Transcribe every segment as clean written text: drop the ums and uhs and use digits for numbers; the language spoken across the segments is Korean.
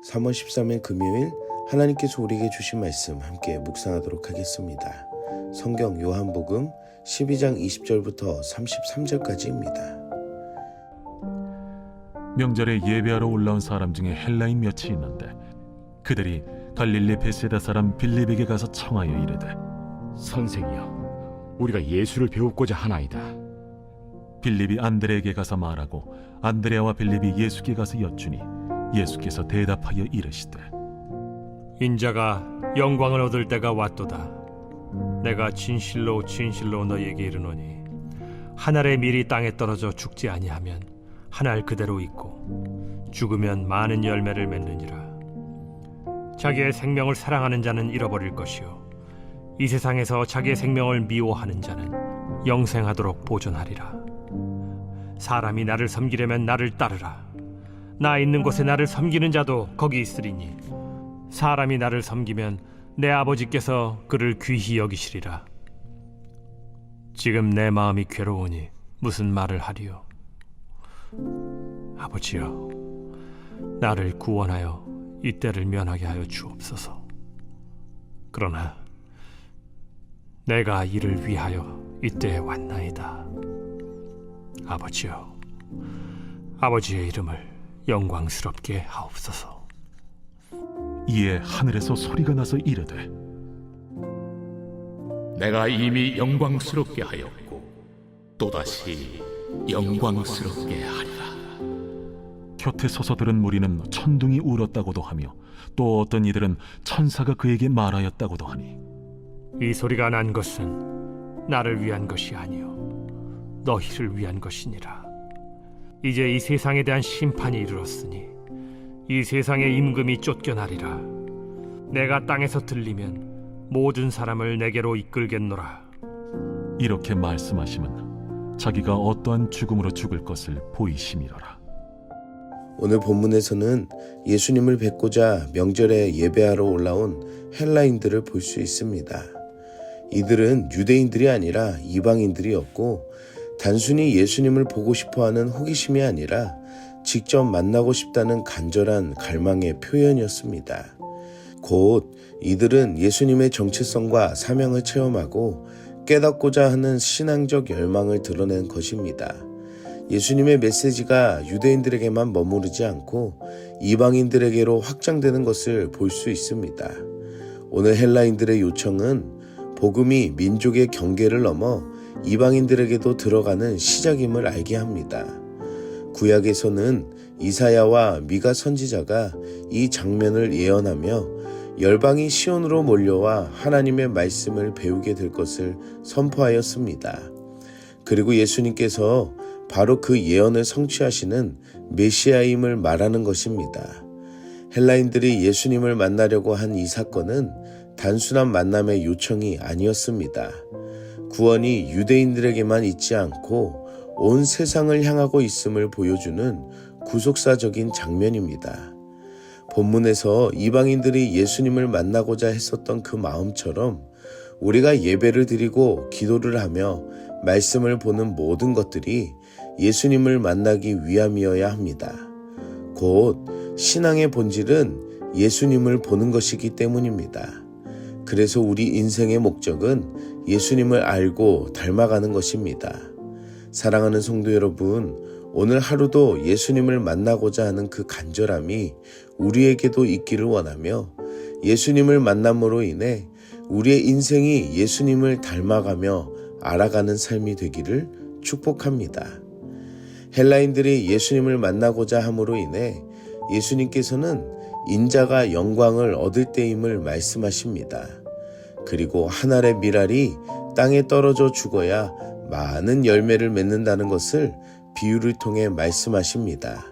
3월 13일 금요일 하나님께서 우리에게 주신 말씀 함께 묵상하도록 하겠습니다. 성경 요한복음 12장 20절부터 33절까지입니다. 명절에 예배하러 올라온 사람 중에 헬라인 몇이 있는데 그들이 갈릴리 베세다 사람 빌립에게 가서 청하여 이르되 선생이여, 우리가 예수를 배우고자 하나이다. 빌립이 안드레에게 가서 말하고 안드레와 빌립이 예수께 가서 여쭈니 예수께서 대답하여 이르시되 인자가 영광을 얻을 때가 왔도다. 내가 진실로 진실로 너희에게 이르노니 한 알의 밀이 땅에 떨어져 죽지 아니하면 한 알 그대로 있고 죽으면 많은 열매를 맺느니라. 자기의 생명을 사랑하는 자는 잃어버릴 것이요 이 세상에서 자기의 생명을 미워하는 자는 영생하도록 보존하리라. 사람이 나를 섬기려면 나를 따르라. 나 있는 곳에 나를 섬기는 자도 거기 있으리니 사람이 나를 섬기면 내 아버지께서 그를 귀히 여기시리라. 지금 내 마음이 괴로우니 무슨 말을 하리요? 아버지여, 나를 구원하여 이 때를 면하게 하여 주옵소서. 그러나 내가 이를 위하여 이때에 왔나이다. 아버지여, 아버지의 이름을 영광스럽게 하옵소서. 이에 하늘에서 소리가 나서 이르되 내가 이미 영광스럽게 하였고 또다시 영광스럽게 하리라. 곁에 서서 들은 무리는 천둥이 울었다고도 하며 또 어떤 이들은 천사가 그에게 말하였다고도 하니 이 소리가 난 것은 나를 위한 것이 아니요 너희를 위한 것이니라. 이제 이 세상에 대한 심판이 이르렀으니 이 세상의 임금이 쫓겨나리라. 내가 땅에서 들리면 모든 사람을 내게로 이끌겠노라. 이렇게 말씀하시면 자기가 어떠한 죽음으로 죽을 것을 보이심이로라. 오늘 본문에서는 예수님을 뵙고자 명절에 예배하러 올라온 헬라인들을 볼 수 있습니다. 이들은 유대인들이 아니라 이방인들이었고 단순히 예수님을 보고 싶어하는 호기심이 아니라 직접 만나고 싶다는 간절한 갈망의 표현이었습니다. 곧 이들은 예수님의 정체성과 사명을 체험하고 깨닫고자 하는 신앙적 열망을 드러낸 것입니다. 예수님의 메시지가 유대인들에게만 머무르지 않고 이방인들에게로 확장되는 것을 볼 수 있습니다. 오늘 헬라인들의 요청은 복음이 민족의 경계를 넘어 이방인들에게도 들어가는 시작임을 알게 합니다. 구약에서는 이사야와 미가 선지자가 이 장면을 예언하며 열방이 시온으로 몰려와 하나님의 말씀을 배우게 될 것을 선포하였습니다. 그리고 예수님께서 바로 그 예언을 성취하시는 메시아임을 말하는 것입니다. 헬라인들이 예수님을 만나려고 한 이 사건은 단순한 만남의 요청이 아니었습니다. 구원이 유대인들에게만 있지 않고 온 세상을 향하고 있음을 보여주는 구속사적인 장면입니다. 본문에서 이방인들이 예수님을 만나고자 했었던 그 마음처럼 우리가 예배를 드리고 기도를 하며 말씀을 보는 모든 것들이 예수님을 만나기 위함이어야 합니다. 곧 신앙의 본질은 예수님을 보는 것이기 때문입니다. 그래서 우리 인생의 목적은 예수님을 알고 닮아가는 것입니다. 사랑하는 성도 여러분, 오늘 하루도 예수님을 만나고자 하는 그 간절함이 우리에게도 있기를 원하며 예수님을 만남으로 인해 우리의 인생이 예수님을 닮아가며 알아가는 삶이 되기를 축복합니다. 헬라인들이 예수님을 만나고자 함으로 인해 예수님께서는 인자가 영광을 얻을 때임을 말씀하십니다. 그리고 한 알의 밀알이 땅에 떨어져 죽어야 많은 열매를 맺는다는 것을 비유를 통해 말씀하십니다.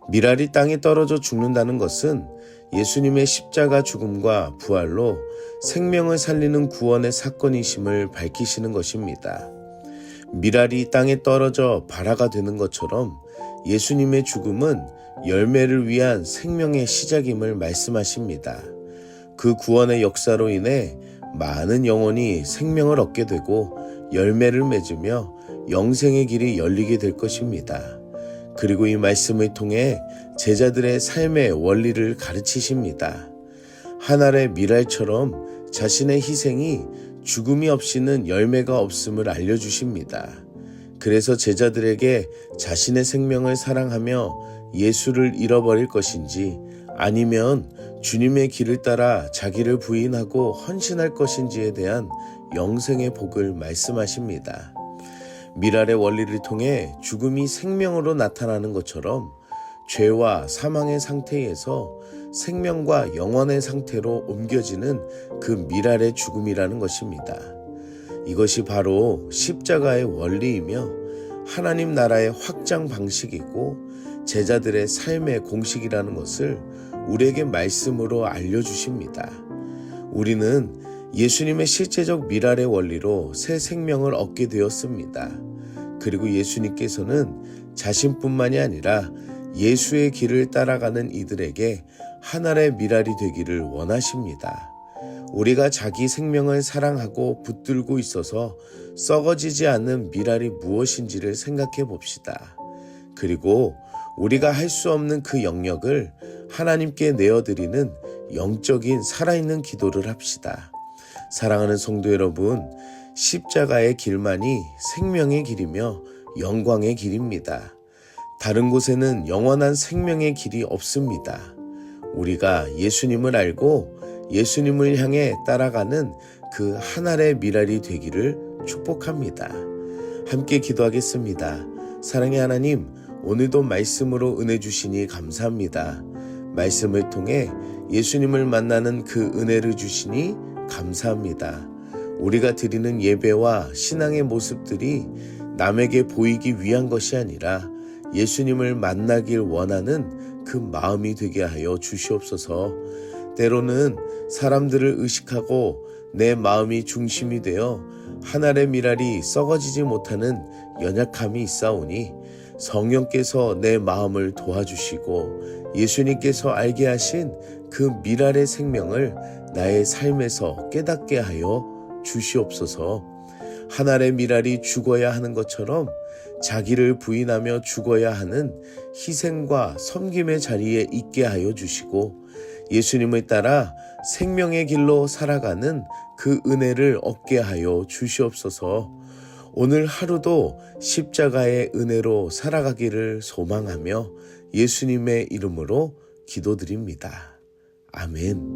밀알이 땅에 떨어져 죽는다는 것은 예수님의 십자가 죽음과 부활로 생명을 살리는 구원의 사건이심을 밝히시는 것입니다. 밀알이 땅에 떨어져 발화가 되는 것처럼 예수님의 죽음은 열매를 위한 생명의 시작임을 말씀하십니다. 그 구원의 역사로 인해 많은 영혼이 생명을 얻게 되고 열매를 맺으며 영생의 길이 열리게 될 것입니다. 그리고 이 말씀을 통해 제자들의 삶의 원리를 가르치십니다. 한 알의 밀알처럼 자신의 희생이 죽음이 없이는 열매가 없음을 알려주십니다. 그래서 제자들에게 자신의 생명을 사랑하며 예수를 잃어버릴 것인지 아니면 주님의 길을 따라 자기를 부인하고 헌신할 것인지에 대한 영생의 복을 말씀하십니다. 밀알의 원리를 통해 죽음이 생명으로 나타나는 것처럼 죄와 사망의 상태에서 생명과 영원의 상태로 옮겨지는 그 밀알의 죽음이라는 것입니다. 이것이 바로 십자가의 원리이며 하나님 나라의 확장 방식이고 제자들의 삶의 공식이라는 것을 우리에게 말씀으로 알려주십니다. 우리는 예수님의 실제적 밀알의 원리로 새 생명을 얻게 되었습니다. 그리고 예수님께서는 자신뿐만이 아니라 예수의 길을 따라가는 이들에게 하나의 밀알이 되기를 원하십니다. 우리가 자기 생명을 사랑하고 붙들고 있어서 썩어지지 않는 밀알이 무엇인지를 생각해 봅시다. 그리고 우리가 할 수 없는 그 영역을 하나님께 내어드리는 영적인 살아있는 기도를 합시다. 사랑하는 성도 여러분, 십자가의 길만이 생명의 길이며 영광의 길입니다. 다른 곳에는 영원한 생명의 길이 없습니다. 우리가 예수님을 알고 예수님을 향해 따라가는 그 한 알의 밀알이 되기를 축복합니다. 함께 기도하겠습니다. 사랑의 하나님, 오늘도 말씀으로 은혜 주시니 감사합니다. 말씀을 통해 예수님을 만나는 그 은혜를 주시니 감사합니다. 우리가 드리는 예배와 신앙의 모습들이 남에게 보이기 위한 것이 아니라 예수님을 만나길 원하는 그 마음이 되게 하여 주시옵소서. 때로는 사람들을 의식하고 내 마음이 중심이 되어 한 알의 밀알이 썩어지지 못하는 연약함이 있사오니 성령께서 내 마음을 도와주시고 예수님께서 알게 하신 그 밀알의 생명을 나의 삶에서 깨닫게 하여 주시옵소서. 한 알의 밀알이 죽어야 하는 것처럼 자기를 부인하며 죽어야 하는 희생과 섬김의 자리에 있게 하여 주시고 예수님을 따라 생명의 길로 살아가는 그 은혜를 얻게 하여 주시옵소서. 오늘 하루도 십자가의 은혜로 살아가기를 소망하며 예수님의 이름으로 기도드립니다. 아멘.